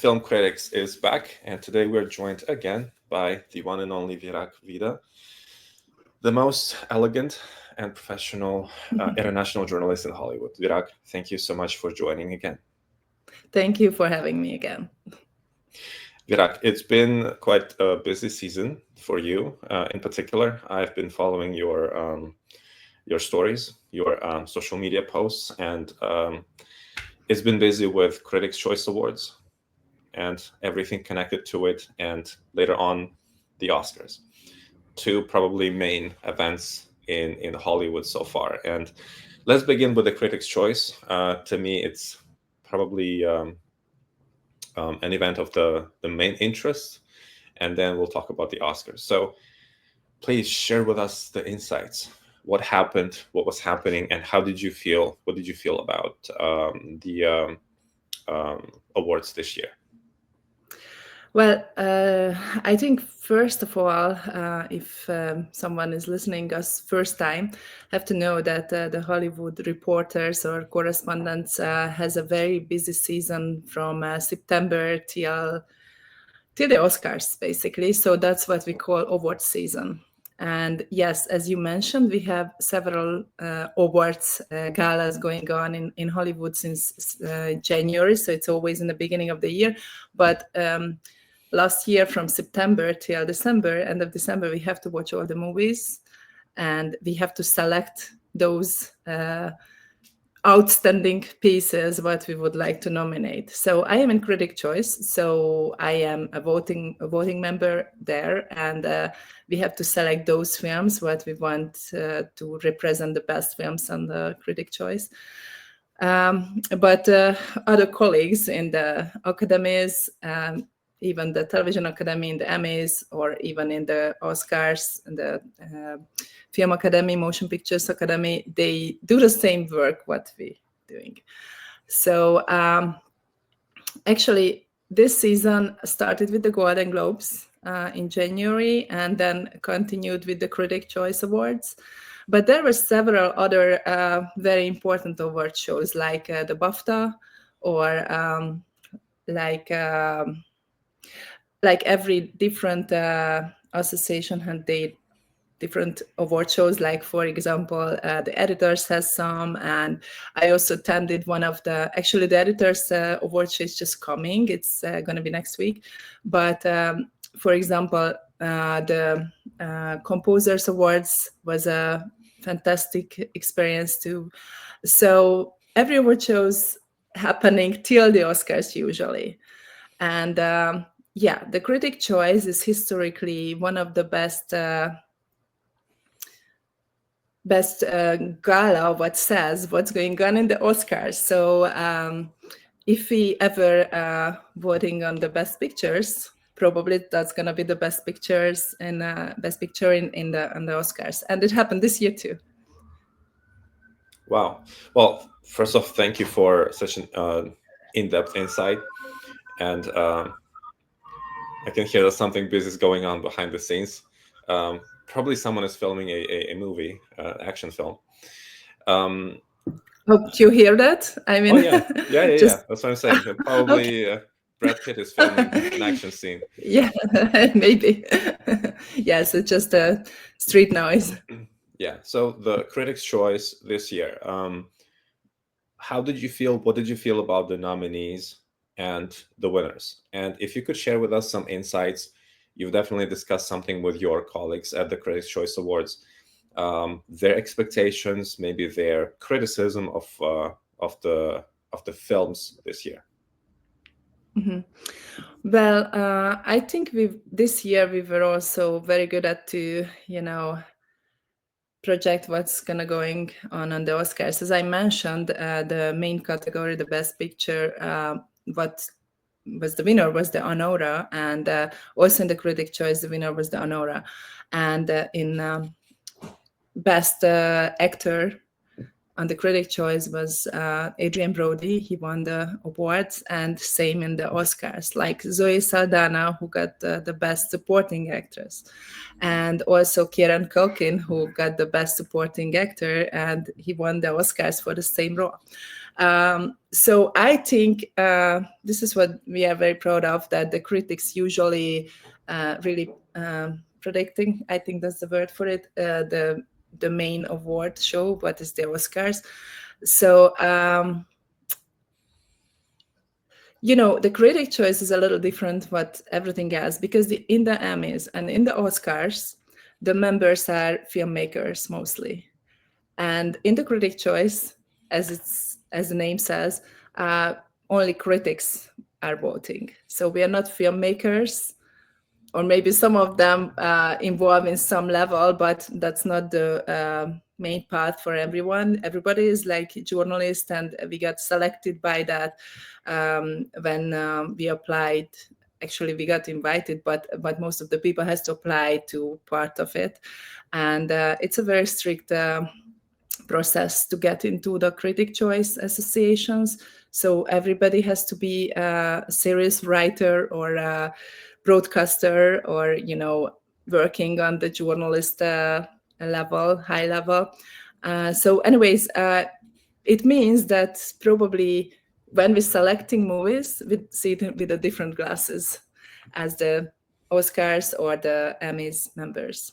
Film Critics is back, and today we're joined again by the one and only Virag Vida, the most elegant and professional international journalist in Hollywood. Virag, thank you so much for joining again. Thank you for having me again. Virag, it's been quite a busy season for you. In particular, I've been following your stories, your social media posts, and it's been busy with Critics' Choice Awards and everything connected to it, and later on, the Oscars. Two probably main events in Hollywood so far. And let's begin with the Critics' Choice. To me, it's probably an event of the main interest, and then we'll talk about the Oscars. So please share with us the insights. What happened, what was happening, and how did you feel? What did you feel about the awards this year? Well, I think first of all, if someone is listening us first time, have to know that the Hollywood reporters or correspondents has a very busy season from September till the Oscars, basically. So that's what we call award season. And yes, as you mentioned, we have several awards galas going on in Hollywood since January. So it's always in the beginning of the year. But last year, from September till December, end of December, we have to watch all the movies, and we have to select those outstanding pieces what we would like to nominate. So I am in Critic Choice, so I am a voting member there, and we have to select those films what we want to represent the best films on the Critic Choice. But other colleagues in the academies, even the Television Academy, in the Emmys, or even in the Oscars, and the Film Academy, Motion Pictures Academy, they do the same work what we doing. So actually, this season started with the Golden Globes in January, and then continued with the Critic Choice Awards. But there were several other very important award shows, like the BAFTA, or like every different association had their different award shows. Like, for example, the editors has some, and I also attended one of the editors award show is just coming. It's going to be next week. But for example, the Composers Awards was a fantastic experience too. So every award show's happening till the Oscars usually. And yeah, the Critic Choice is historically one of the best gala what says what's going on in the Oscars. So if we ever voting on the best pictures, probably that's gonna be the best pictures and best picture in the Oscars, and it happened this year too. Wow. Well, first off, thank you for such an in-depth insight, and I can hear that something busy is going on behind the scenes. Probably someone is filming a movie, action film. Hope you hear that. I mean, oh yeah. That's what I'm saying. Probably okay. Brad Pitt is filming an action scene. Yeah, maybe. Yeah, so just a street noise. Yeah. So the Critics' Choice this year. How did you feel? What did you feel about the nominees and the winners? And if you could share with us some insights, you've definitely discussed something with your colleagues at the Critics' Choice Awards, their expectations, maybe their criticism of the films this year. Mm-hmm. Well, I think this year we were also very good at to project what's gonna going on the Oscars. As I mentioned, the main category, the Best Picture, what was the winner was the Honora, and also in the Critic Choice, the winner was the Honora, and in Best Actor on the Critic Choice was Adrien Brody. He won the awards, and same in the Oscars, like Zoe Saldana, who got the Best Supporting Actress, and also Kieran Culkin, who got the Best Supporting Actor, and he won the Oscars for the same role. So I think this is what we are very proud of, that the critics usually really predicting, I think that's the word for it, the main award show, what is the Oscars. So the critic choice is a little different what everything else, because in the Emmys and in the Oscars, the members are filmmakers mostly, and in the critic choice, as the name says, only critics are voting. So we are not filmmakers, or maybe some of them involved in some level, but that's not the main path for everyone. Everybody is like a journalist, and we got selected by that when we applied. Actually, we got invited, but most of the people has to apply to part of it, and it's a very strict process to get into the critic choice associations. So everybody has to be a serious writer or a broadcaster, or working on the journalist level, high level. So anyways, it means that probably when we're selecting movies, we see them with the different glasses as the Oscars or the Emmys members.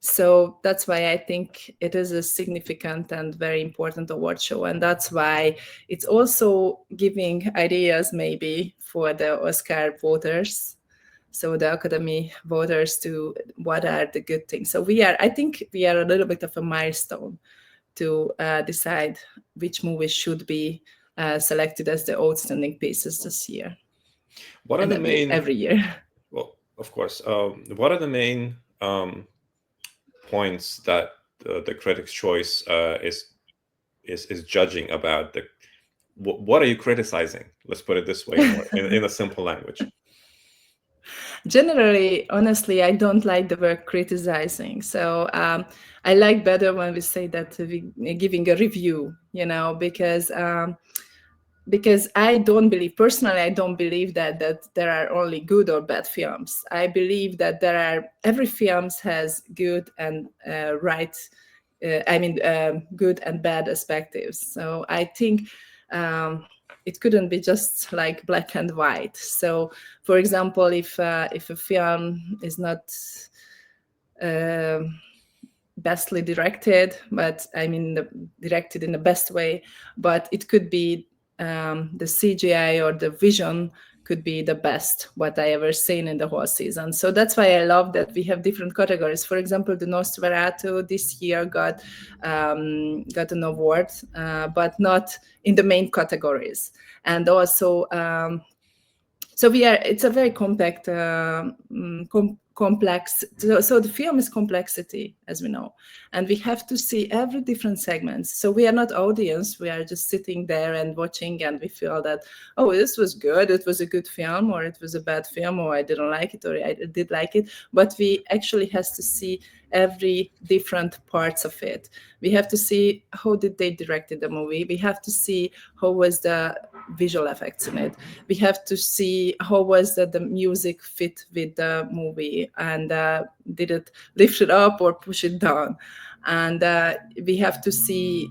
So that's why I think it is a significant and very important award show. And that's why it's also giving ideas maybe for the Oscar voters, so the Academy voters, to what are the good things. So I think we are a little bit of a milestone to decide which movies should be selected as the outstanding pieces this year. What are the main every year? Well, of course. What are the main points that the Critics' Choice is judging about? What are you criticizing? Let's put it this way, in a simple language. Generally, honestly, I don't like the word criticizing. So I like better when we say that we're giving a review, because I don't believe, personally, I don't believe that there are only good or bad films. I believe that every film has good and good and bad perspectives. So I think it couldn't be just like black and white. So, for example, if a film is not bestly directed, but directed in the best way, but it could be the CGI or the vision could be the best what I ever seen in the whole season. So that's why I love that we have different categories. For example, the Nosferatu this year got an award, but not in the main categories. And also, so it's a very compact, complex. So the film is complexity, as we know, and we have to see every different segments. So we are not audience; we are just sitting there and watching, and we feel that, oh, this was good. It was a good film, or it was a bad film, or I didn't like it, or I did like it. But we actually has to see every different parts of it. We have to see how did they directed the movie. We have to see how was the visual effects in it. We have to see how was the music fit with the movie, and did it lift it up or push it down. And we have to see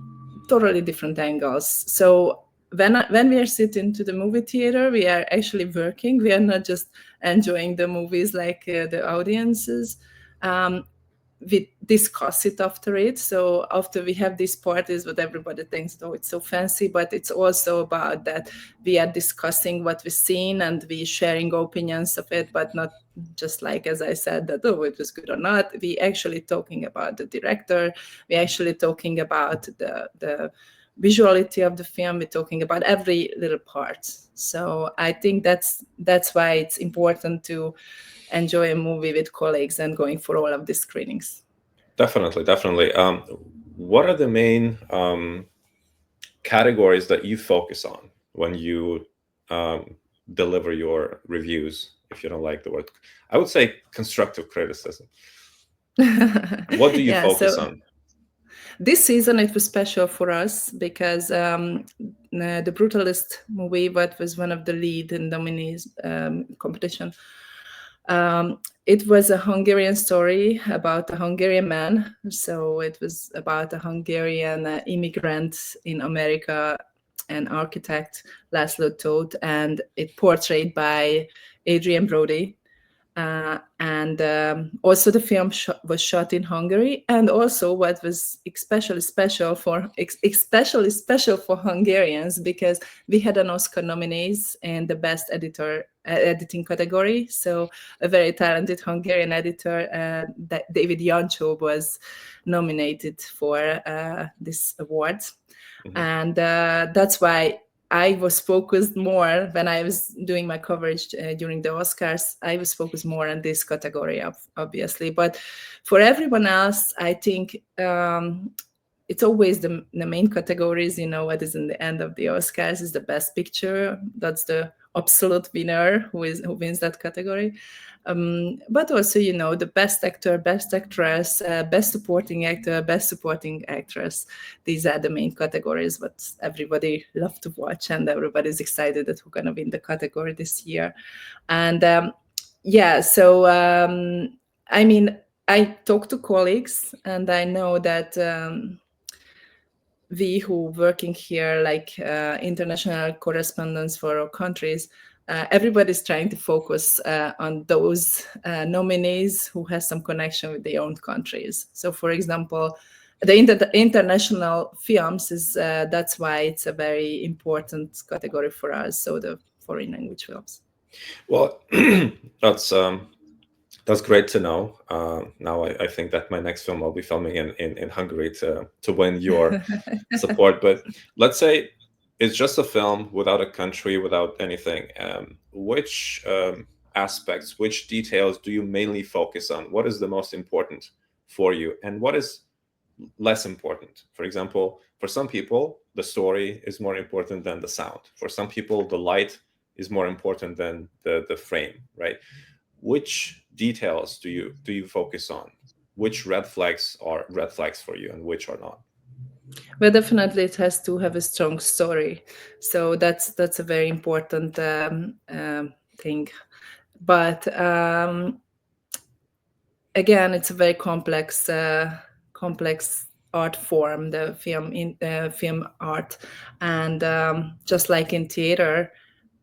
totally different angles. So when we are sitting to the movie theater, we are actually working. We are not just enjoying the movies like the audiences. We discuss it after it. So after we have these parties, what everybody thinks, oh, it's so fancy, but it's also about that we are discussing what we've seen and we sharing opinions of it, but not just like, as I said, that, oh, it was good or not. We actually talking about the director. We actually talking about the visuality of the film. We're talking about every little part. So I think that's why it's important to enjoy a movie with colleagues and going for all of these screenings. Definitely. What are the main categories that you focus on when you deliver your reviews? If you don't like the word, I would say constructive criticism. What do you focus on? This season it was special for us because the Brutalist movie, what was one of the lead in nominees competition, it was a Hungarian story about a Hungarian man. So it was about a Hungarian immigrant in America and architect Laszlo Toth, and it portrayed by Adrian Brody. And also the film was shot in Hungary, and also what was especially special for Hungarians, because we had an Oscar nominees in the best editing category. So a very talented Hungarian editor, David Jancsó, was nominated for this award. Mm-hmm. And that's why I was focused more when I was doing my coverage during the Oscars. I was focused more on this category, obviously. But for everyone else, I think it's always the main categories. What is in the end of the Oscars is the Best Picture. That's the absolute winner who wins that category. But also, the Best Actor, Best Actress, Best Supporting Actor, Best Supporting Actress. These are the main categories what everybody loves to watch, and everybody's excited that we're going to win the category this year. And so I talk to colleagues, and I know that we who working here, like international correspondents for our countries, everybody's trying to focus on those nominees who has some connection with their own countries. So, for example, the international films is that's why it's a very important category for us. So the foreign language films. Well, that's great to know. Now I think that my next film I'll be filming in Hungary to win your support. But let's say it's just a film without a country, without anything. Which aspects, which details do you mainly focus on? What is the most important for you, and what is less important? For example, for some people, the story is more important than the sound. For some people, the light is more important than the frame, right? Which details do you focus on? Which red flags are red flags for you, and which are not? Well, definitely it has to have a strong story. So that's a very important thing. But again, it's a very complex art form, the film art, and just like in theater,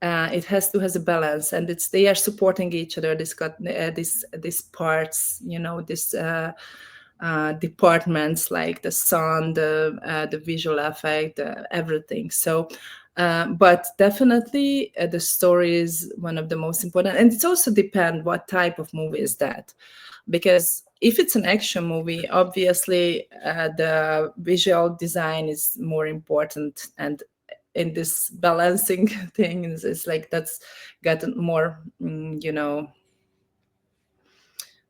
it has a balance, and they are supporting each other. This got these parts, this departments like the sound, the visual effect, everything. So, but definitely the story is one of the most important, and it also depends what type of movie is that, because if it's an action movie, obviously the visual design is more important, and in this balancing thing, it's like that's gotten more,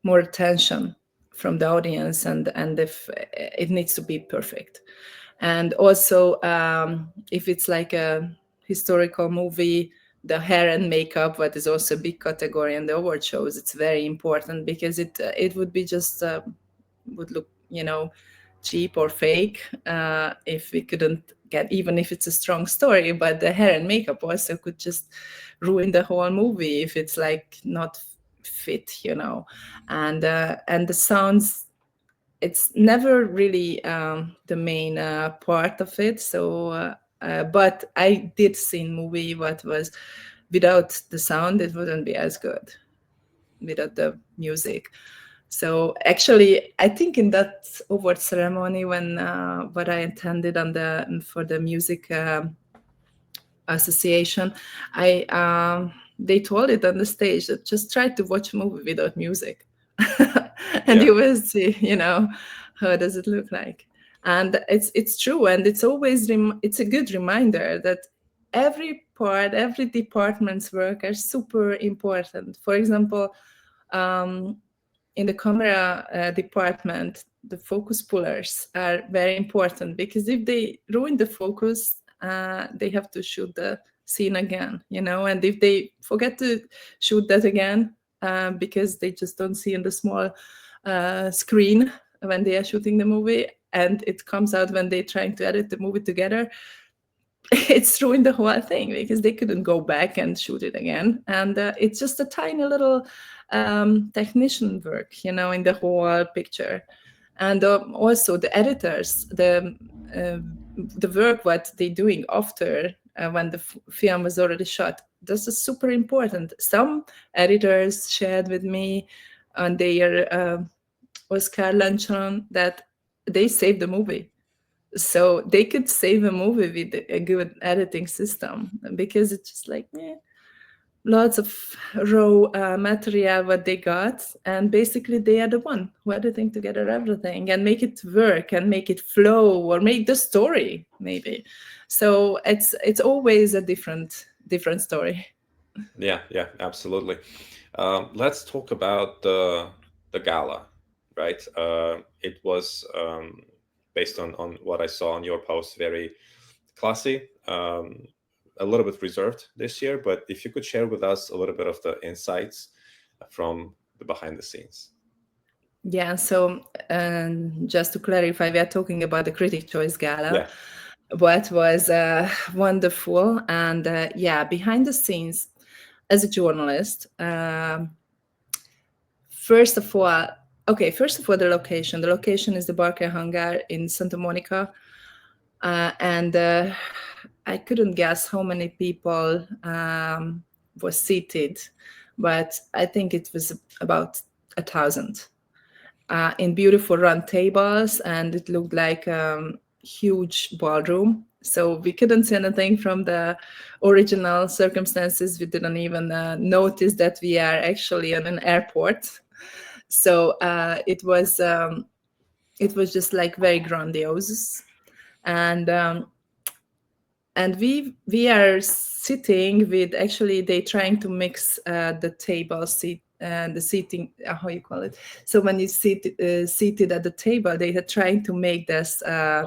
more attention from the audience, and if it needs to be perfect. And also if it's like a historical movie, the hair and makeup, what is also a big category in the award shows, it's very important, because it would be just would look cheap or fake if we couldn't get, even if it's a strong story, but the hair and makeup also could just ruin the whole movie if it's like not fit, and the sounds, it's never really the main part of it. So but I did see movie what was without the sound, it wouldn't be as good without the music. So actually, I think in that award ceremony, when what I attended for the music association, they told it on the stage that just try to watch a movie without music, and you will see, how does it look like. And it's true, and it's always it's a good reminder that every department's work are super important. For example, in the camera department, the focus pullers are very important, because if they ruin the focus, they have to shoot the scene again, and if they forget to shoot that again, because they just don't see in the small screen when they are shooting the movie, and it comes out when they're trying to edit the movie together, it's ruined the whole thing, because they couldn't go back and shoot it again. And it's just a tiny little technician work, in the whole picture. And also the editors, the the work what they're doing after when the film was already shot. This is super important. Some editors shared with me on their Oscar luncheon that they saved the movie. So they could save a movie with a good editing system, because it's just like, lots of raw material what they got, and basically they are the one who editing together everything and make it work and make it flow or make the story maybe. So it's always a different story. Yeah, absolutely. Let's talk about the gala, right? It was based on what I saw on your post, very classy, a little bit reserved this year. But if you could share with us a little bit of the insights from the behind the scenes. Yeah, so just to clarify, we are talking about the Critic Choice Gala. Yeah. What was wonderful, and behind the scenes, as a journalist, first of all, the location. The location is the Barker Hangar in Santa Monica, and I couldn't guess how many people were seated, but I think it was about 1,000. In beautiful round tables, and it looked like huge ballroom. So we couldn't see anything from the original circumstances. We didn't even notice that we are actually in an airport. So it was just like very grandiose, and we are sitting with, actually they trying to mix the table seat and the seating, how you call it. So when you sit seated at the table, they are trying to make this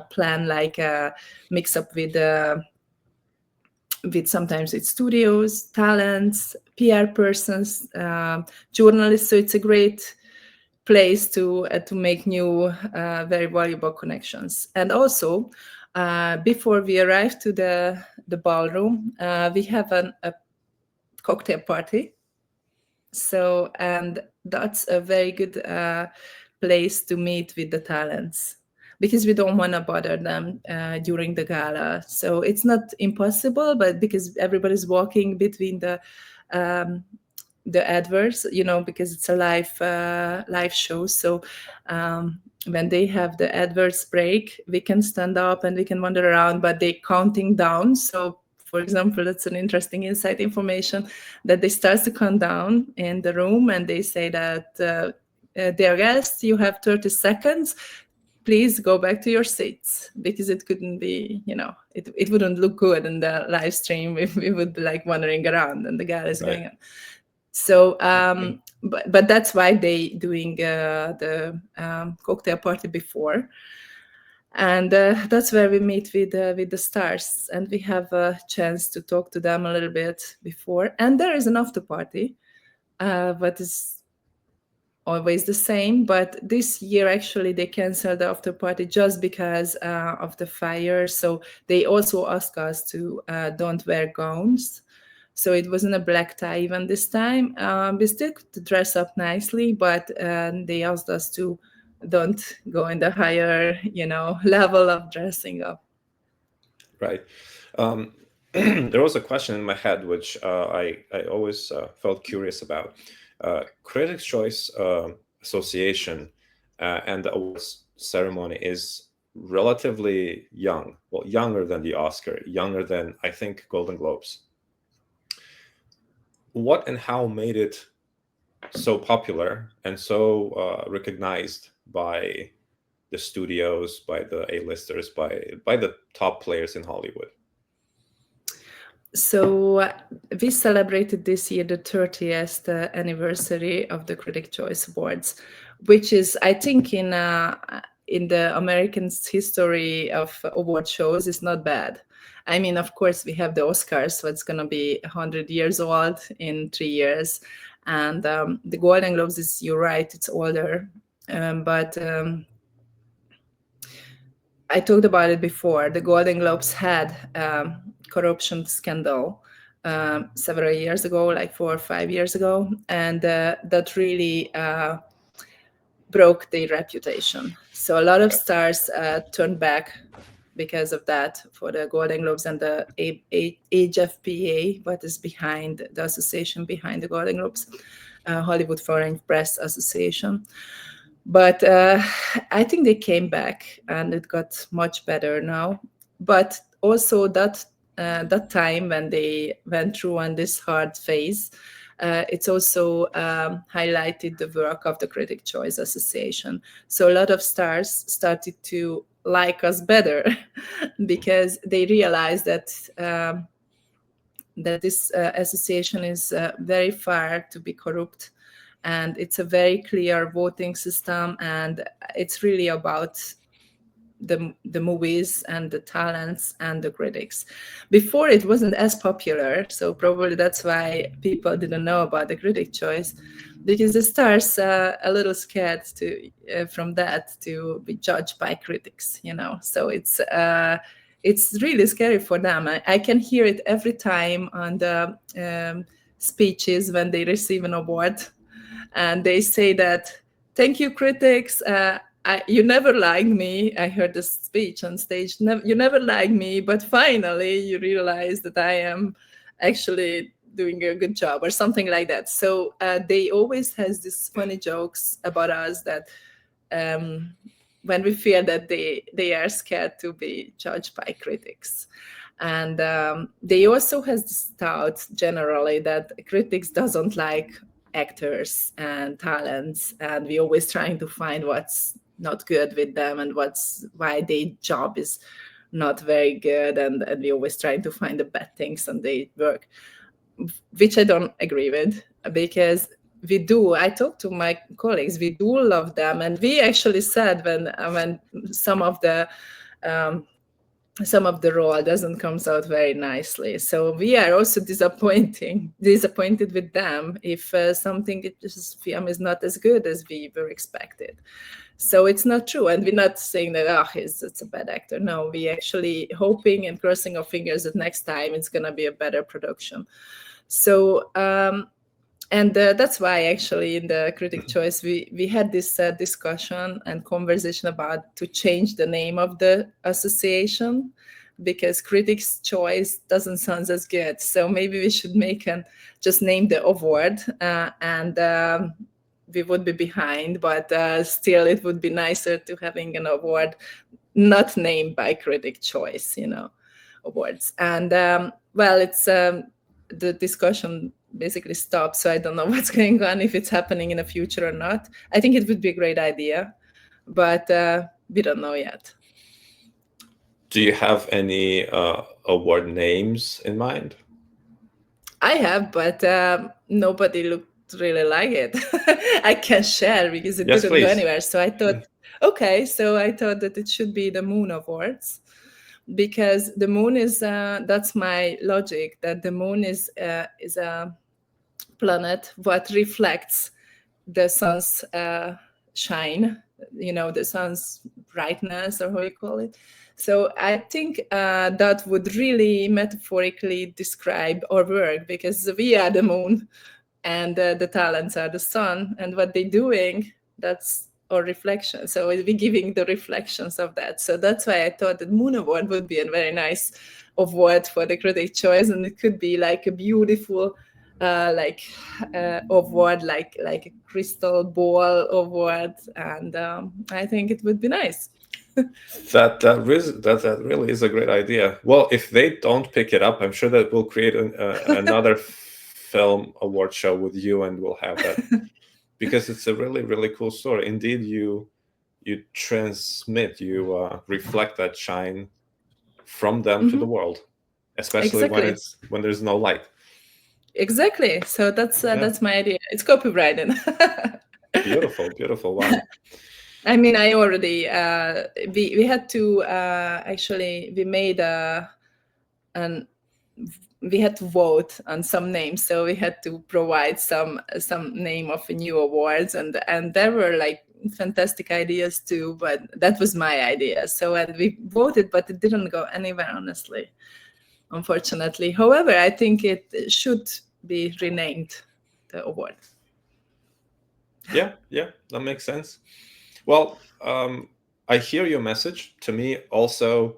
plan like a mix up with sometimes it's studios, talents, PR persons, journalists. So it's a great place to make new very valuable connections. And also before we arrive to the ballroom, we have a cocktail party. So, and that's a very good place to meet with the talents, because we don't want to bother them during the gala. So it's not impossible, but because everybody's walking between the adverts, because it's a live show. So when they have the adverts break, we can stand up and we can wander around, but they counting down. So for example, that's an interesting inside information, that they start to count down in the room, and they say that dear guests, you have 30 seconds, please go back to your seats, because it couldn't be, it wouldn't look good in the live stream if we would be like wandering around and the guy is going on. So, but that's why they doing the cocktail party before, and that's where we meet with the stars, and we have a chance to talk to them a little bit before. And there is an after party, but it's always the same. But this year, actually, they canceled the after party just because of the fire. So they also asked us to don't wear gowns. So it wasn't a black tie even this time. We still could dress up nicely, but they asked us to don't go in the higher, level of dressing up. Right. There was a question in my head, which I always felt curious about. Critics' Choice Association and the awards ceremony is relatively young. Well, younger than the Oscar, younger than, I think, Golden Globes. What and how made it so popular and so recognized by the studios, by the A-listers, by the top players in Hollywood? So we celebrated this year the 30th anniversary of the Critic Choice Awards, which is, I think, in the American history of award shows, is not bad. I mean, of course, we have the Oscars, so it's going to be 100 years old in 3 years. And the Golden Globes is, you're right, it's older. But I talked about it before. The Golden Globes had corruption scandal several years ago, like 4 or 5 years ago. And that really broke their reputation. So a lot of stars turned back because of that for the Golden Globes and the HFPA, what is behind the association behind the Golden Globes, Hollywood Foreign Press Association. But I think they came back and it got much better now. But also that time when they went through on this hard phase, it's also highlighted the work of the Critic Choice Association. So a lot of stars started to like us better because they realized that that this association is very far to be corrupt, and it's a very clear voting system, and it's really about the movies and the talents and the critics. Before it wasn't as popular, so probably that's why people didn't know about the Critic Choice, because the stars a little scared to from that to be judged by critics, you know. So it's really scary for them. I can hear it every time on the speeches when they receive an award, and they say that, "Thank you, critics. You never liked me." I heard this speech on stage. You never liked me, but finally you realize that I am actually doing a good job, or something like that. So they always has these funny jokes about us that when we feel that they are scared to be judged by critics. And they also has this thought generally that critics doesn't like actors and talents, and we always trying to find what's not good with them and why their job is not very good, and we always trying to find the bad things on their work, which I don't agree with, because I talk to my colleagues, we do love them, and we actually said when some of the role doesn't comes out very nicely. So we are also disappointed with them if something this film is not as good as we were expected. So it's not true, and we're not saying that it's a bad actor. No, we actually hoping and crossing our fingers that next time it's gonna be a better production. So and that's why actually in the Critic Choice we had this discussion and conversation about to change the name of the association, because Critics Choice doesn't sound as good. So maybe we should just name the award, and we would be behind, but still it would be nicer to having an award not named by Critic Choice, awards. And well, it's the discussion basically stopped, so I don't know what's going on, if it's happening in the future or not. I think it would be a great idea, but we don't know yet. Do you have any award names in mind? I have, but nobody looked really like it. I can share because it didn't go anywhere. So I thought, that it should be the Moon Awards, because the moon is that's my logic, that the moon is a planet what reflects the sun's shine, the sun's brightness, or how you call it. So I think that would really metaphorically describe our work, because we are the moon and the talents are the sun, and what they're doing, that's our reflection. So we're giving the reflections of that. So that's why I thought that Moon Award would be a very nice award for the Critic Choice, and it could be like a beautiful award, like a crystal ball award, and I think it would be nice. That really is a great idea. Well, if they don't pick it up, I'm sure that we'll create another film award show with you, and we'll have that, because it's a really, really cool story. Indeed, you transmit, you reflect that shine from them to the world, especially when there's no light. Exactly. So that's my idea. It's copyrighted. Beautiful. Wow. I mean, I already we had to actually we made we had to vote on some names, so we had to provide some name of new awards, and there were like fantastic ideas too, but that was my idea. So, and we voted, but it didn't go anywhere, honestly, unfortunately. However, I think it should be renamed, the award. Yeah, that makes sense. Well, I hear your message. To me, also,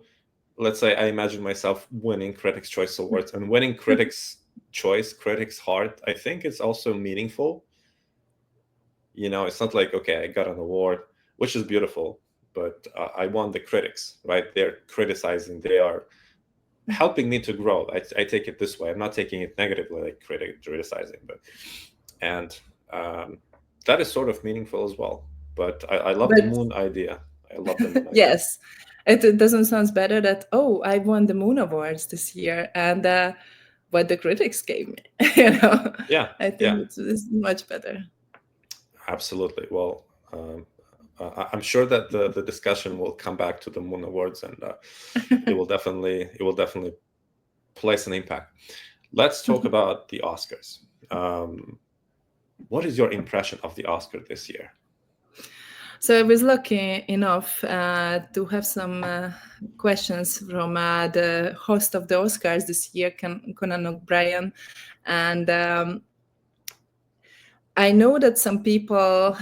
let's say I imagine myself winning Critics' Choice Awards, and winning Critics' Choice, Critics' Heart, I think it's also meaningful. It's not like, okay, I got an award, which is beautiful, but I won the critics, right? They're criticizing, they are helping me to grow. I take it this way. I'm not taking it negatively, like criticizing, and that is sort of meaningful as well. But I love the But moon idea. I love the moon idea. yes, it doesn't sound better that, oh, I won the Moon Awards this year, and what the critics gave me. Yeah, I yeah, think it's much better. absolutely. Well, I'm sure that the discussion will come back to the Moon Awards, and it will definitely place an impact. Let's talk about the Oscars. What is your impression of the Oscar this year? So I was lucky enough to have some questions from the host of the Oscars this year, Conan O'Brien, and I know that some people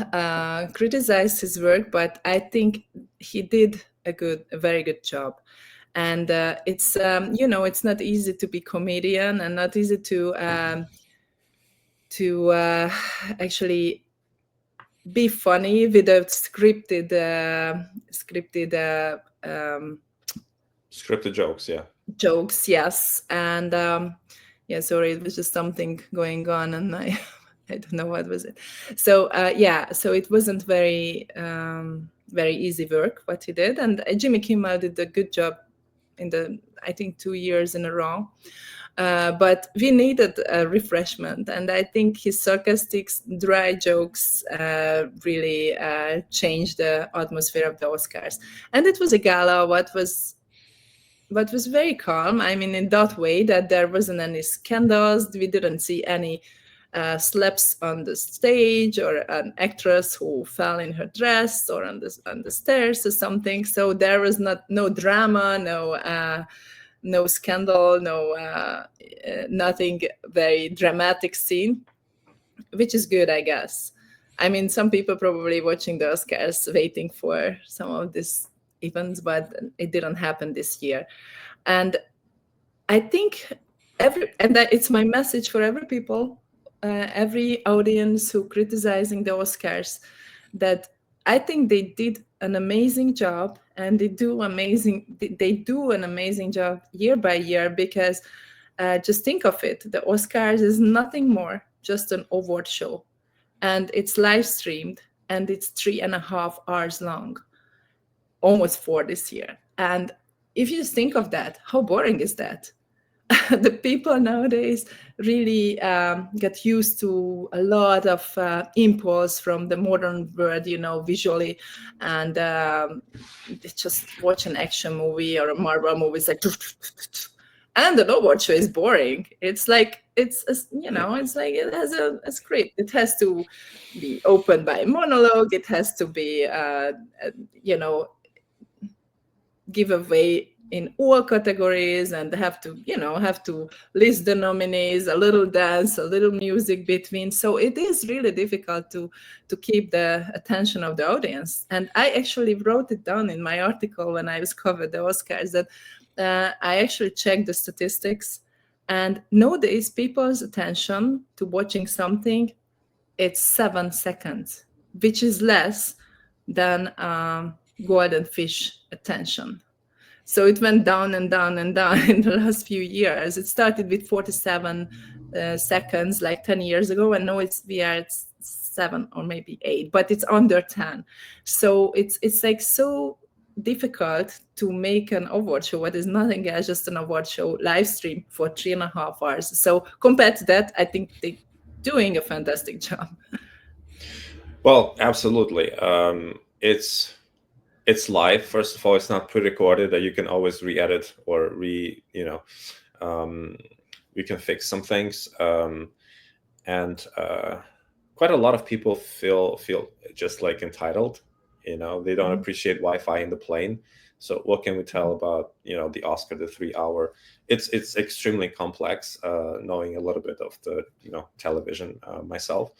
criticize his work, but I think he did a very good job. And it's it's not easy to be comedian, and not easy to actually be funny without scripted Scripted jokes, yeah. jokes. Yes, and yeah, sorry, it was just something going on, and I I don't know what was it. So yeah, so it wasn't very easy work what he did, and Jimmy Kimmel did a good job in the, I think, 2 years in a row. But we needed a refreshment, and I think his sarcastic, dry jokes really changed the atmosphere of the Oscars. And it was a gala what was very calm. I mean, in that way, that there wasn't any scandals. We didn't see any slaps on the stage, or an actress who fell in her dress, or on the stairs or something. So there was no drama, no scandal, nothing very dramatic scene, which is good, I guess. I mean, some people probably watching the Oscars waiting for some of these events, but it didn't happen this year. And I think it's my message for every people, every audience who criticizing the Oscars, that I think they did an amazing job, and they do an amazing job year by year, because just think of it, the Oscars is nothing more just an award show, and it's live streamed, and it's 3.5 hours long, almost 4 this year. And if you just think of that, how boring is that? The people nowadays really get used to a lot of impulse from the modern world, visually, and they just watch an action movie or a Marvel movie. It's like, and the award show is boring. It's like it's like it has a script. It has to be opened by a monologue. It has to be give away in all categories, and have to list the nominees, a little dance, a little music between. So it is really difficult to keep the attention of the audience. And I actually wrote it down in my article when I was covered the Oscars, that I actually checked the statistics, and nowadays people's attention to watching something, it's 7 seconds, which is less than golden fish attention. So it went down and down and down in the last few years. It started with 47 seconds like 10 years ago, and now we are at 7 or maybe 8, but it's under 10. So it's like so difficult to make an award show what is nothing else, just an award show live stream for 3.5 hours. So compared to that, I think they're doing a fantastic job. Well, absolutely. It's live. First of all, it's not pre-recorded that you can always re-edit or we can fix some things. And quite a lot of people feel just like entitled. They don't appreciate Wi-Fi in the plane. So what can we tell about the Oscar, the 3 hour? It's extremely complex. Knowing a little bit of the television myself,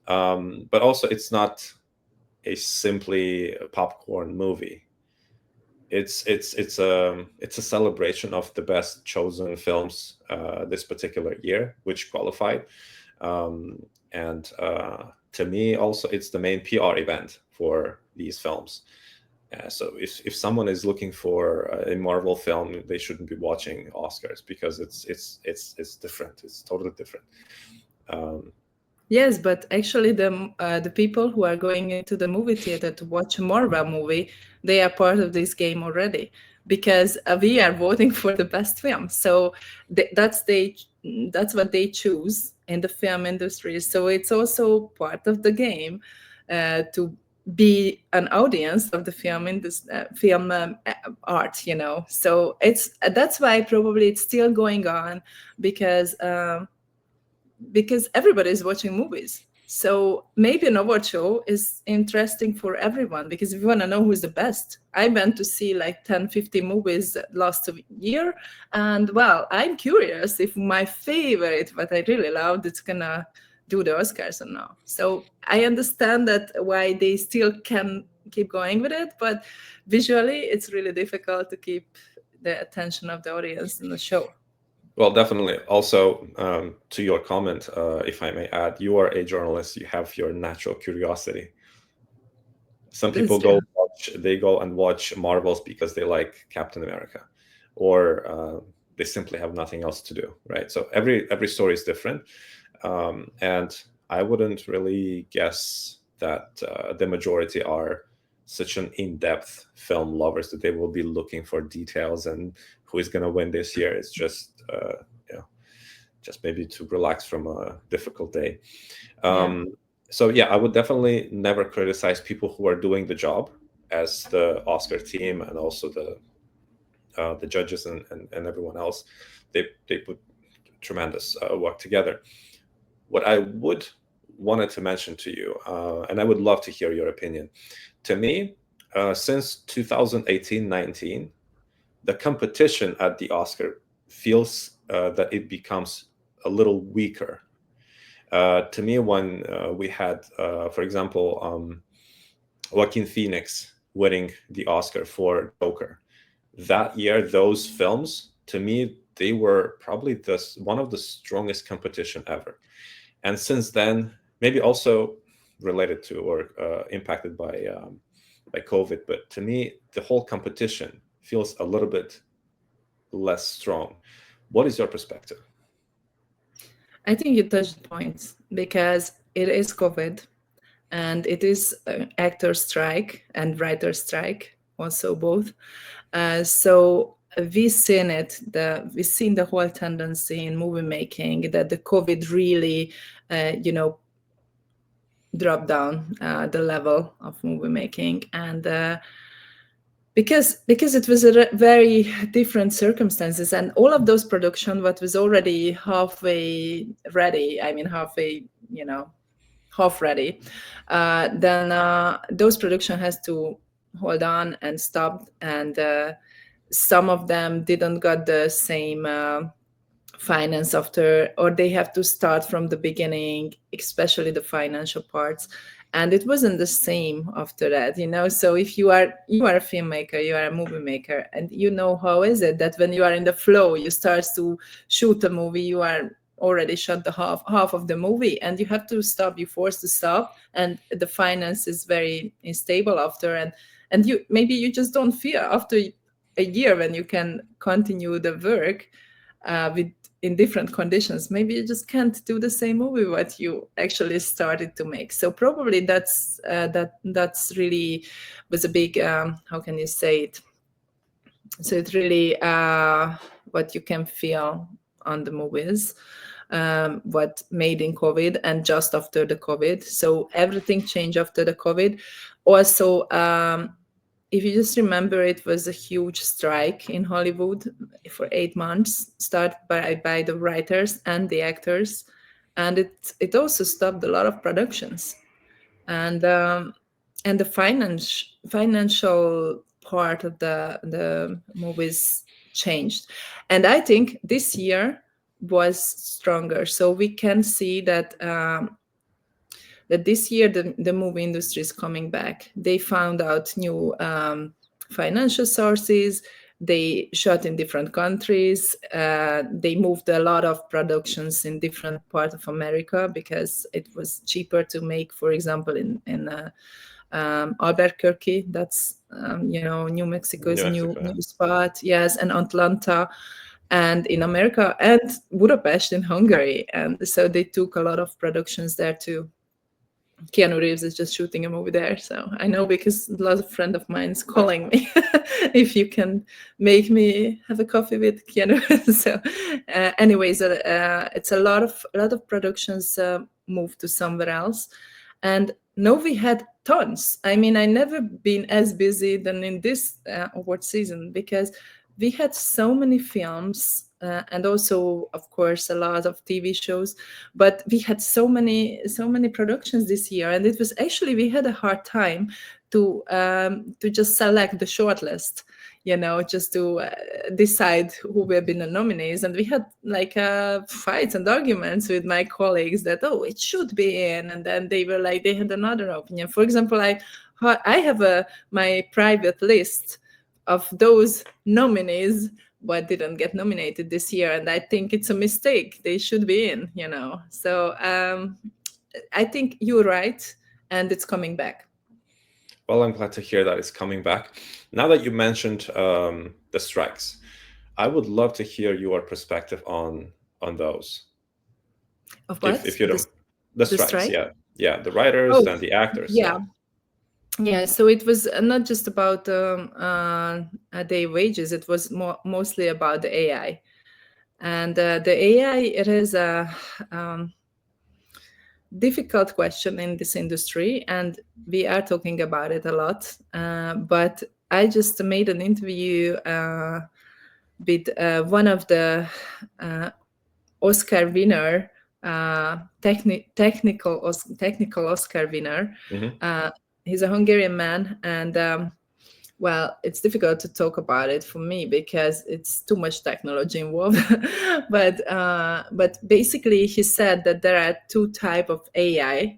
but also it's not a simply popcorn movie. it's a celebration of the best chosen films this particular year, which qualified. And to me, also, it's the main PR event for these films. So if someone is looking for a Marvel film, they shouldn't be watching Oscars, because it's different. It's totally different. Yes, but actually, the people who are going into the movie theater to watch a Marvel movie, they are part of this game already, because we are voting for the best film. So that's what they choose in the film industry. So it's also part of the game to be an audience of the film in this film art. So that's why probably it's still going on, because. Everybody is watching movies. So maybe an award show is interesting for everyone, because if you want to know who's the best, I went to see like 10, 50 movies last year. And well, I'm curious if my favorite, what I really loved, it's going to do the Oscars or not. So I understand that why they still can keep going with it, but visually it's really difficult to keep the attention of the audience in the show. Well, definitely. Also, to your comment, if I may add, you are a journalist. You have your natural curiosity. Some people That's true. they go and watch Marvels because they like Captain America, or they simply have nothing else to do, right? So every story is different, and I wouldn't really guess that the majority are such an in-depth film lovers that they will be looking for details and who is going to win this year. It's just just maybe to relax from a difficult day. Yeah. So yeah, I would definitely never criticize people who are doing the job, as the Oscar team and also the judges and everyone else. They put tremendous work together. What I would wanted to mention to you, and I would love to hear your opinion. To me, since 2018-19, the competition at the Oscar feels that it becomes a little weaker. To me, when we had, for example, Joaquin Phoenix winning the Oscar for Joker, that year, those films, to me, they were probably one of the strongest competition ever. And since then, maybe also related to or impacted by COVID, but to me, the whole competition feels a little bit less strong. What is your perspective? I think you touched points, because it is COVID, and it is actor strike and writer strike, also both. So we've seen the whole tendency in movie making that the COVID really, dropped down the level of movie making, and because it was a very different circumstances, and all of those production what was already halfway ready, I mean halfway, half ready, then those production has to hold on and stop, and some of them didn't got the same finance after, or they have to start from the beginning, especially the financial parts, and it wasn't the same after that. So if you are a filmmaker, you are a movie maker, and how is it that when you are in the flow, you start to shoot a movie, you are already shot the half of the movie, and you have to stop, you forced to stop, and the finance is very unstable after, and you just don't feel after a year when you can continue the work with in different conditions. Maybe you just can't do the same movie what you actually started to make. So probably that's really was a big how can you say it, so it's really what you can feel on the movies, what made in COVID and just after the COVID. So everything changed after the COVID. Also, if you just remember, it was a huge strike in Hollywood for 8 months, started by the writers and the actors, and it also stopped a lot of productions, and the financial part of the movies changed, and I think this year was stronger. So we can see that that this year the movie industry is coming back. They found out new financial sources. They shot in different countries. They moved a lot of productions in different parts of America because it was cheaper to make, for example, in Albuquerque. That's New Mexico's New new Mexico. new spot. Yes, and Atlanta, and in America, and Budapest in Hungary. And so they took a lot of productions there too. Keanu Reeves is just shooting a movie there, so I know because a lot of friend of mine is calling me if you can make me have a coffee with Keanu. So, anyways, it's a lot of productions moved to somewhere else, and Novi had tons. I mean, I never been as busy than in this award season because we had so many films and also, of course, a lot of TV shows. But we had so many productions this year, and it was actually we had a hard time to just select the shortlist. Just to decide who will be the nominees. And we had like fights and arguments with my colleagues that, oh, it should be in. And then they were like, they had another opinion. For example, I have my private list of those nominees but didn't get nominated this year, and I think it's a mistake. They should be in. So I think you're right, and it's coming back. Well, I'm glad to hear that it's coming back. Now that you mentioned the strikes, I would love to hear your perspective on those. Of what? If you don't, the strikes, strike? yeah, the writers Oh, and the actors, yeah. Yeah, so it was not just about day wages. It was mostly about the AI, and the AI. It is a difficult question in this industry, and we are talking about it a lot. But I just made an interview with one of the Oscar winner, technical Oscar winner. Mm-hmm. He's a Hungarian man, and well, it's difficult to talk about it for me because it's too much technology involved. But basically, he said that there are two type of AI,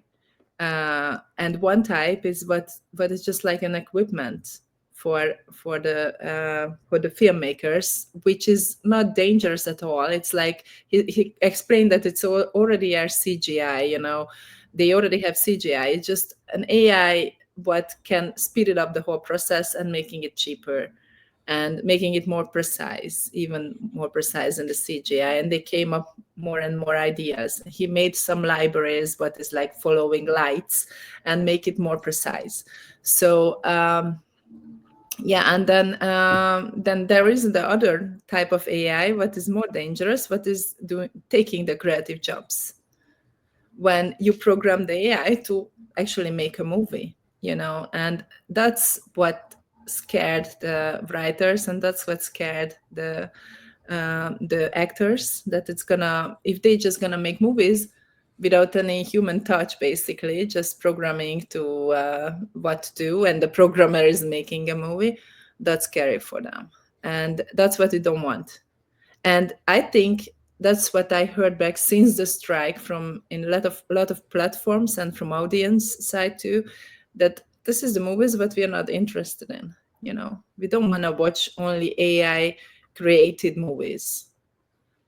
and one type is what is just like an equipment for the filmmakers, which is not dangerous at all. It's like he explained that it's already our CGI. They already have CGI. It's just an AI what can speed it up the whole process and making it cheaper and making it more precise, even more precise than the CGI. And they came up more and more ideas. He made some libraries, but it's like following lights and make it more precise. So yeah, and then there is the other type of AI, what is more dangerous, what is taking the creative jobs. When you program the AI to actually make a movie, and that's what scared the writers, and that's what scared the actors, that it's gonna, if they just gonna make movies without any human touch, basically just programming to what to do, and the programmer is making a movie, that's scary for them, and that's what they don't want. And I think that's what I heard back since the strike from in a lot of platforms and from audience side too, that this is the movies what we are not interested in. We don't want to watch only AI created movies.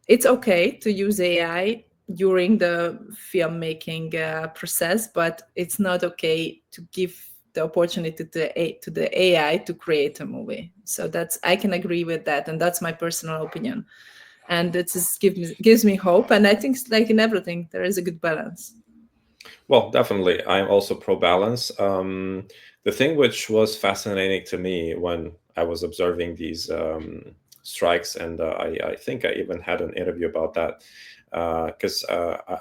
It's okay to use AI during the filmmaking process, but it's not okay to give the opportunity to the AI to create a movie. So I can agree with that, and that's my personal opinion. And it just gives me hope. And I think, like in everything, there is a good balance. Well, definitely. I'm also pro balance. The thing which was fascinating to me when I was observing these strikes, and I think I even had an interview about that, because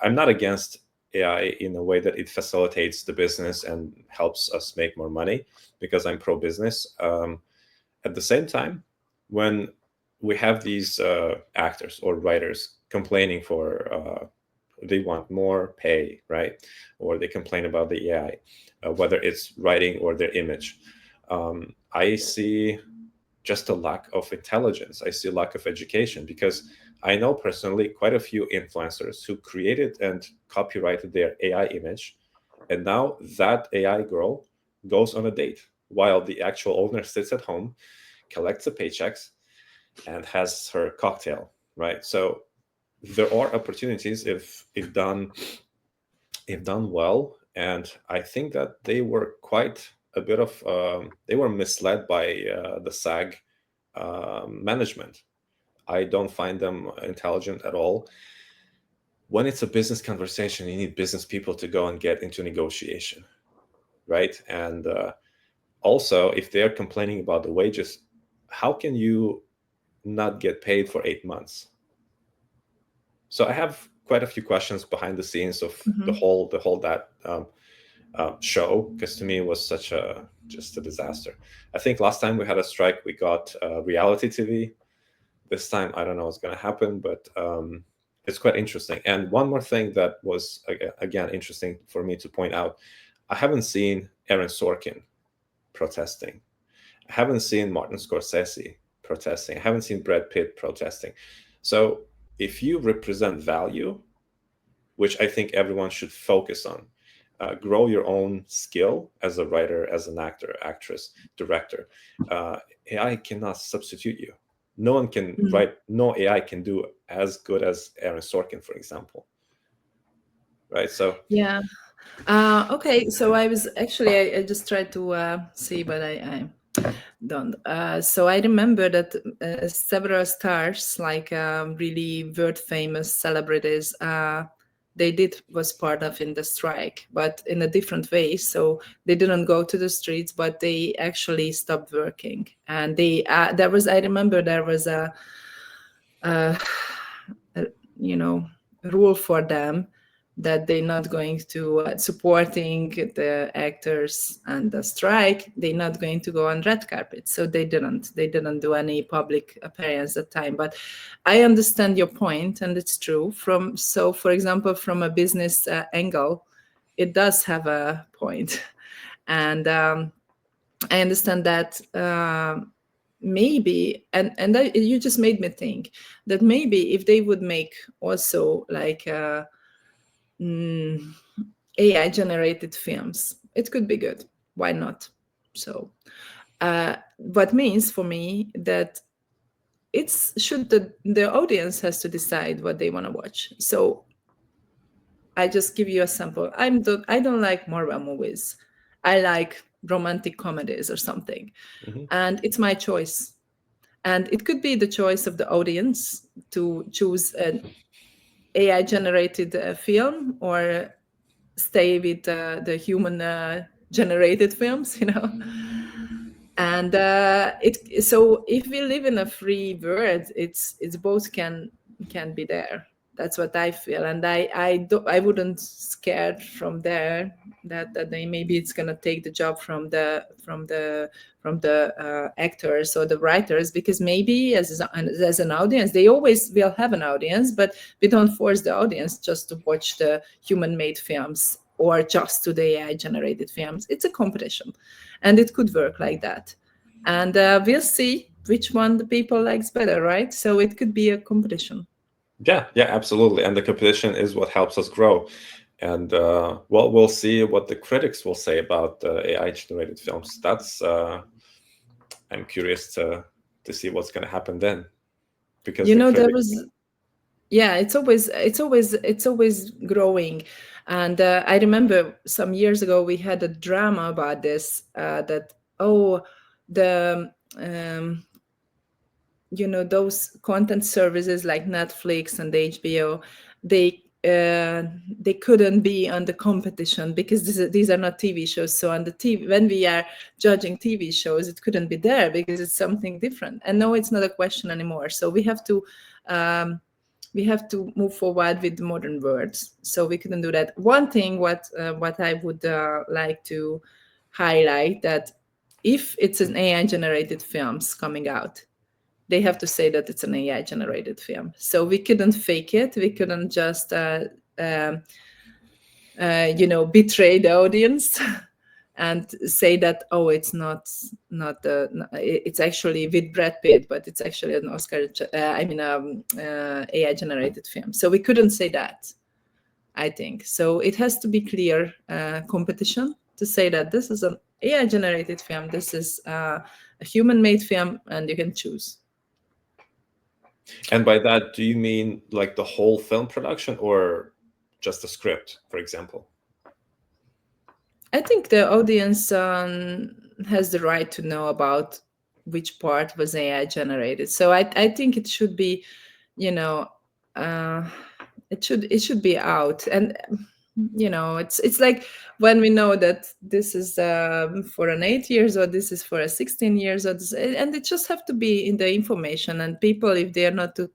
I'm not against AI in a way that it facilitates the business and helps us make more money, because I'm pro business. At the same time, when we have these actors or writers complaining for they want more pay, right? Or they complain about the AI, whether it's writing or their image. I see just a lack of intelligence. I see a lack of education, because I know personally quite a few influencers who created and copyrighted their AI image, and now that AI girl goes on a date while the actual owner sits at home, collects the paychecks, and has her cocktail, right? So there are opportunities if done well, and I think that they were quite a bit of they were misled by the SAG management. I don't find them intelligent at all. When it's a business conversation, you need business people to go and get into negotiation, right? And also, if they're complaining about the wages, how can you not get paid for 8 months? So I have quite a few questions behind the scenes of the whole that show, because to me it was just a disaster. I think last time we had a strike, we got reality TV. This time I don't know what's going to happen, but it's quite interesting. And one more thing that was again interesting for me to point out: I haven't seen Aaron Sorkin protesting. I haven't seen Martin Scorsese protesting. I haven't seen Brad Pitt protesting. So if you represent value, which I think everyone should focus on, grow your own skill as a writer, as an actor, actress, director. AI cannot substitute you. No one can write, no AI can do as good as Aaron Sorkin, for example. Right? So yeah. Okay, so I was actually, I just tried to see, but I don't. So I remember that several stars, like really world famous celebrities, they was part of in the strike, but in a different way. So they didn't go to the streets, but they actually stopped working. And they I remember there was a rule for them that they're not going to supporting the actors and the strike. They're not going to go on red carpet, so they didn't do any public appearance at the time. But I understand your point, and it's true. For example, from a business angle, it does have a point, and I understand that. Maybe and you just made me think that maybe if they would make also like AI generated films, it could be good. Why not? So what means for me that the audience has to decide what they want to watch. So I just give you a sample. I don't like Marvel movies. I like romantic comedies or something. And it's my choice. And it could be the choice of the audience to choose an AI generated film or stay with the human generated films, And so if we live in a free world, it's both can be there. That's what I feel, and I wouldn't scared from there that they maybe it's gonna take the job from the actors or the writers, because maybe as an audience they always will have an audience, but we don't force the audience just to watch the human-made films or just to the AI generated films. It's a competition, and it could work like that, and we'll see which one the people likes better, right? So it could be a competition. Yeah, absolutely. And the competition is what helps us grow. And we'll see what the critics will say about AI-generated films. That's I'm curious to see what's going to happen then, because there was it's always growing. And I remember some years ago we had a drama about this, that the those content services like Netflix and HBO, they couldn't be on the competition because these are not TV shows. So on the TV, when we are judging TV shows, it couldn't be there because it's something different. And no, it's not a question anymore. So we have to move forward with modern words. So we couldn't do that. One thing what I would like to highlight, that if it's an AI generated films coming out, they have to say that it's an AI generated film. So we couldn't fake it. We couldn't just, betray the audience and say that, it's it's actually with Brad Pitt, but it's actually an AI generated film. So we couldn't say that, I think. So it has to be clear competition to say that this is an AI generated film. This is a human made film, and you can choose. And by that, do you mean like the whole film production or just the script, for example? I think the audience has the right to know about which part was AI generated. So I think it should be, you know, uh, it should be out. And it's like when we know that this is for an 8 years or this is for a 16 years or this, and it just have to be in the information. And people, if they are not too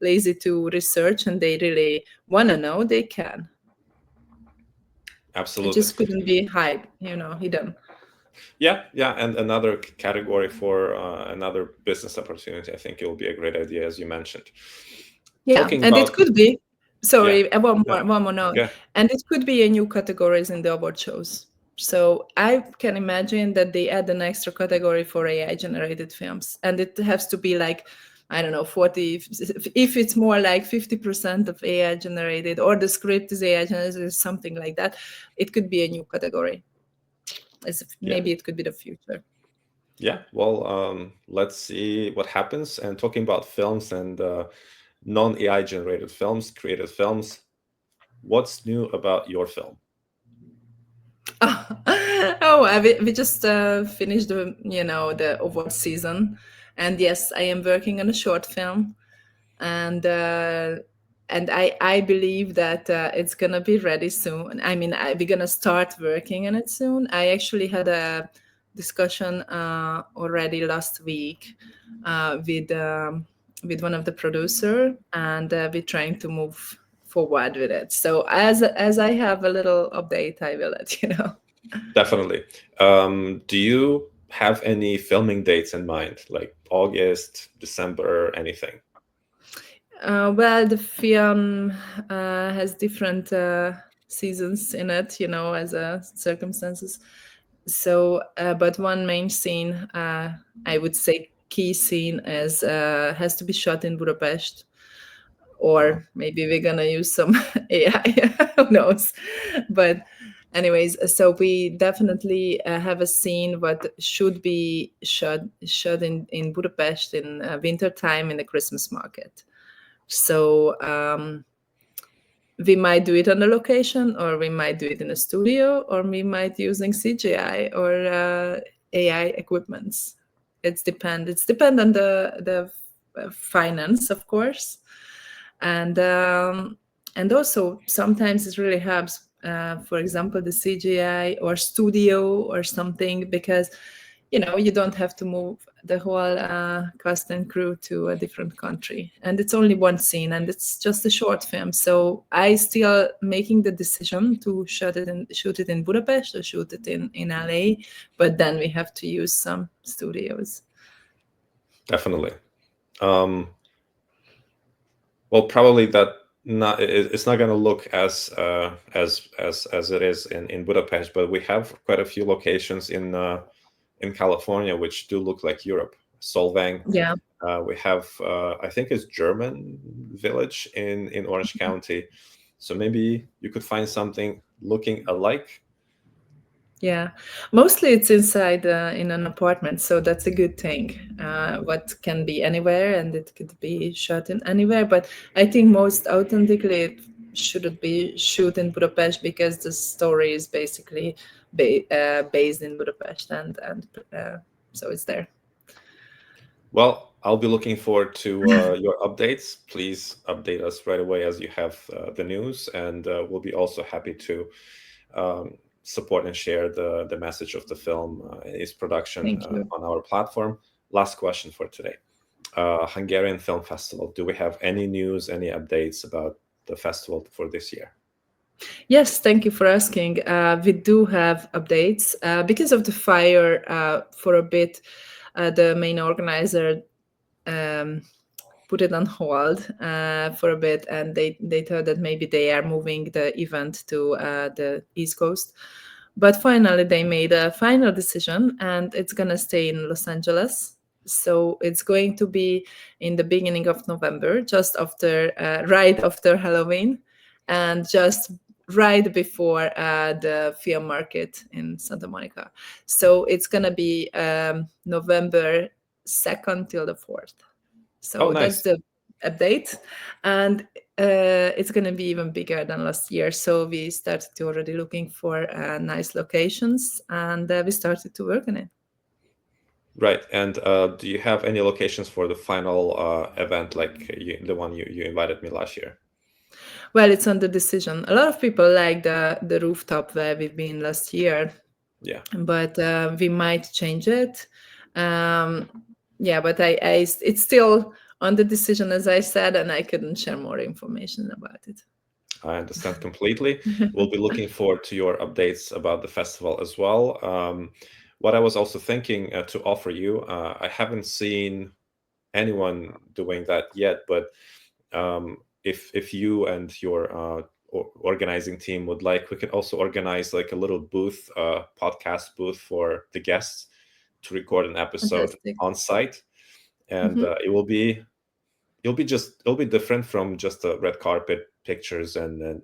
lazy to research and they really want to know, they can. It Absolutely. just couldn't be hidden. Yeah, and another category for another business opportunity. I think it will be a great idea, as you mentioned. Yeah, Talking and about, it could be. Sorry, yeah, one more note. yeah, And it could be a new categories in the award shows. So I can imagine that they add an extra category for AI generated films, and it has to be like, I don't know, 40. If it's more like 50% of AI generated, or the script is AI generated, something like that, it could be a new category. yeah. Maybe it could be the future. Yeah, well, let's see what happens. And talking about films and non-AI generated films, created films, what's new about your film? We just finished the award season, and yes, I am working on a short film, and I believe that it's gonna be ready soon. I mean, we're gonna start working on it soon. I actually had a discussion already last week with one of the producer, and we're trying to move forward with it. So as I have a little update, I will let you know. Definitely. Do you have any filming dates in mind, like August, December, anything? Well, the film has different seasons in it, as circumstances. So, but one main scene, I would say key scene, has to be shot in Budapest, or maybe we're gonna use some AI. Who knows? But anyways, so we definitely have a scene what should be shot in Budapest in winter time in the Christmas market. So we might do it on a location, or we might do it in a studio, or we might using CGI or AI equipments. It's depend on the finance, of course, and also sometimes it really helps. For example, the CGI or studio or something, because you don't have to move the whole cast and crew to a different country, and it's only one scene and it's just a short film. So I still making the decision to shoot it in Budapest or shoot it in LA, but then we have to use some studios. Definitely. Well, probably that it's not going to look as it is in Budapest, but we have quite a few locations in California which do look like Europe. Solvang. Yeah. We have I think it's German village in Orange County. So maybe you could find something looking alike. Yeah, mostly it's inside in an apartment, so that's a good thing. What can be anywhere, and it could be shot in anywhere. But I think most authentically it shouldn't be shoot in Budapest, because the story is basically based in Budapest, and so it's there. Well, I'll be looking forward to your updates. Please update us right away as you have the news, and we'll be also happy to support and share the message of the film, its production Thank you. on our platform. Last question for today. Hungarian Film Festival. Do we have any news, any updates about the festival for this year? Yes, thank you for asking. We do have updates. Because of the fire, for a bit, the main organizer put it on hold for a bit, and they thought that maybe they are moving the event to the East Coast. But finally, they made a final decision, and it's going to stay in Los Angeles. So it's going to be in the beginning of November, just after, right after Halloween, and just right before the film market in Santa Monica. So it's gonna be November 2nd till the 4th. Oh, So that's nice. the update, and it's going to be even bigger than last year. So we started to already looking for nice locations, and we started to work on it. Right. And do you have any locations for the final event, like the one you invited me last year? Well, it's on the decision. A lot of people like the rooftop where we've been last year, Yeah. but we might change it. Yeah, but it's still on the decision, as I said, and I couldn't share more information about it. I understand completely. We'll be looking forward to your updates about the festival as well. What I was also thinking to offer you, I haven't seen anyone doing that yet, but if you and your organizing team would like, we could also organize like a little booth, podcast booth for the guests to record an episode Fantastic. on site, and Mhm. it'll be different from just the red carpet pictures, and then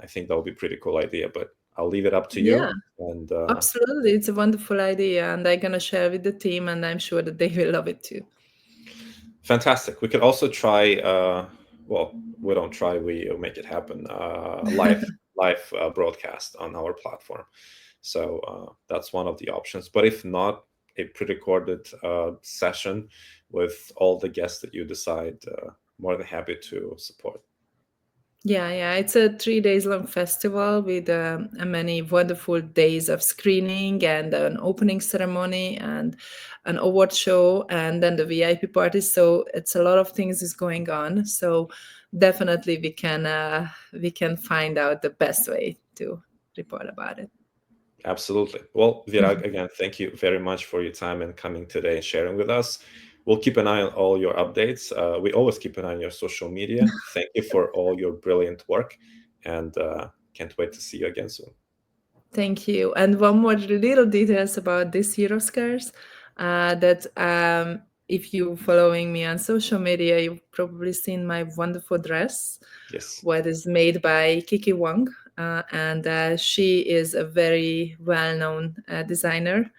I think that would be a pretty cool idea, but I'll leave it up to Yeah. you. And Absolutely, it's a wonderful idea, and I'm gonna share with the team, and I'm sure that they will love it too. fantastic. We could also try. Well, we don't try. We make it happen. Live broadcast on our platform. So that's one of the options. But if not, a pre-recorded session with all the guests that you decide. More than happy to support. Yeah, it's a 3 days long festival with many wonderful days of screening and an opening ceremony and an award show and then the VIP party. So it's a lot of things is going on. So definitely we can find out the best way to report about it. Absolutely. Well, Virag, again, thank you very much for your time and coming today and sharing with us. We'll keep an eye on all your updates. We always keep an eye on your social media. Thank you for all your brilliant work, and can't wait to see you again soon. Thank you. And one more little details about this Hero Scares, that if you following me on social media, you've probably seen my wonderful dress, Yes. what is made by Kiki Wang, and she is a very well-known designer.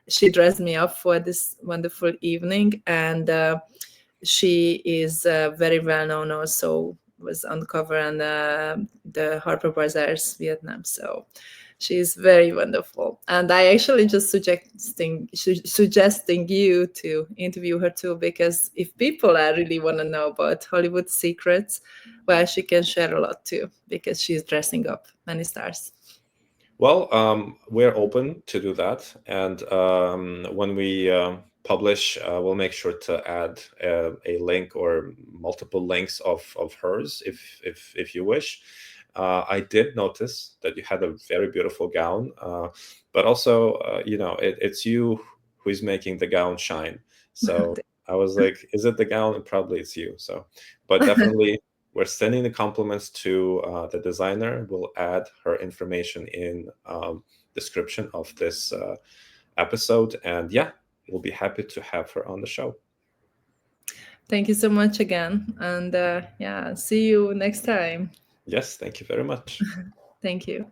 She dressed me up for this wonderful evening, and she is very well-known. Also, was on cover on the Harper Bazaar's Vietnam. So she's very wonderful, and I actually just suggesting you to interview her too, because if people really want to know about Hollywood secrets, well, she can share a lot too, because she's dressing up many stars. Well, we're open to do that, and when we publish, we'll make sure to add a link or multiple links of hers, if you wish. I did notice that you had a very beautiful gown, but also, it's you who is making the gown shine. So I was like, is it the gown? And probably it's you. So, but definitely. We're sending the compliments to the designer. We'll add her information in description of this episode, and yeah, we'll be happy to have her on the show. Thank you so much again, and yeah, see you next time. Yes, thank you very much. Thank you.